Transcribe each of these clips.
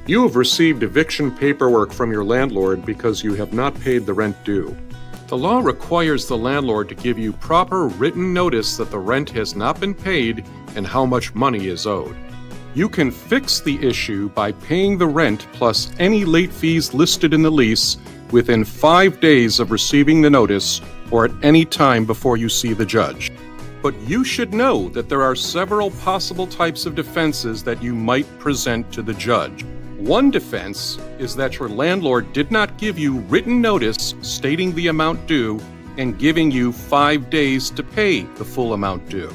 You have received eviction paperwork from your landlord because you have not paid the rent due. The law requires the landlord to give you proper written notice that the rent has not been paid and how much money is owed. You can fix the issue by paying the rent plus any late fees listed in the lease within 5 days of receiving the notice or at any time before you see the judge. But you should know that there are several possible types of defenses that you might present to the judge. One defense is that your landlord did not give you written notice stating the amount due and giving you 5 days to pay the full amount due.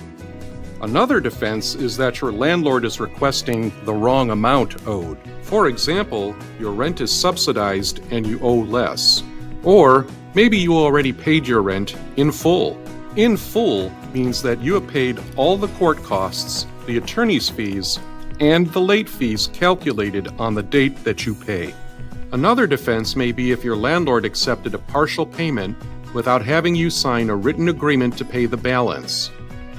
Another defense is that your landlord is requesting the wrong amount owed. For example, your rent is subsidized and you owe less. Or maybe you already paid your rent in full. In full means that you have paid all the court costs, the attorney's fees, and the late fees calculated on the date that you pay. Another defense may be if your landlord accepted a partial payment without having you sign a written agreement to pay the balance.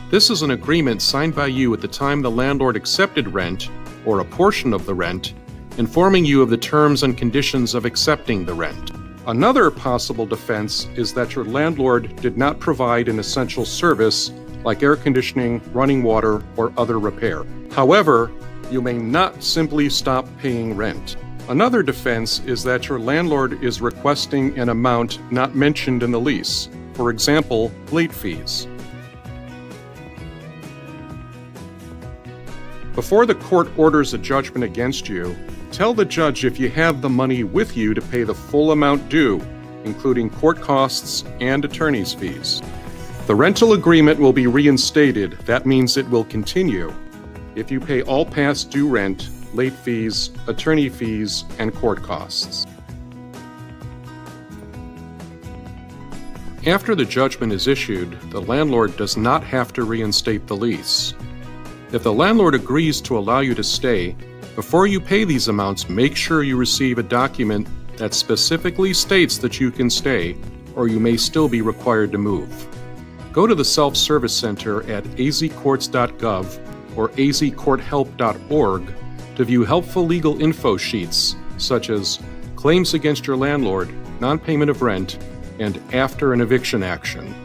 This is an agreement signed by you at the time the landlord accepted rent, or a portion of the rent, informing you of the terms and conditions of accepting the rent. Another possible defense is that your landlord did not provide an essential service like air conditioning, running water, or other repair. However, you may not simply stop paying rent. Another defense is that your landlord is requesting an amount not mentioned in the lease, for example, late fees. Before the court orders a judgment against you, tell the judge if you have the money with you to pay the full amount due, including court costs and attorney's fees. The rental agreement will be reinstated. That means it will continue if you pay all past due rent, late fees, attorney fees, and court costs. After the judgment is issued, the landlord does not have to reinstate the lease. If the landlord agrees to allow you to stay, before you pay these amounts, make sure you receive a document that specifically states that you can stay, or you may still be required to move. Go to the Self-Service Center at azcourts.gov or azcourthelp.org to view helpful legal info sheets such as claims against your landlord, non-payment of rent, and after an eviction action.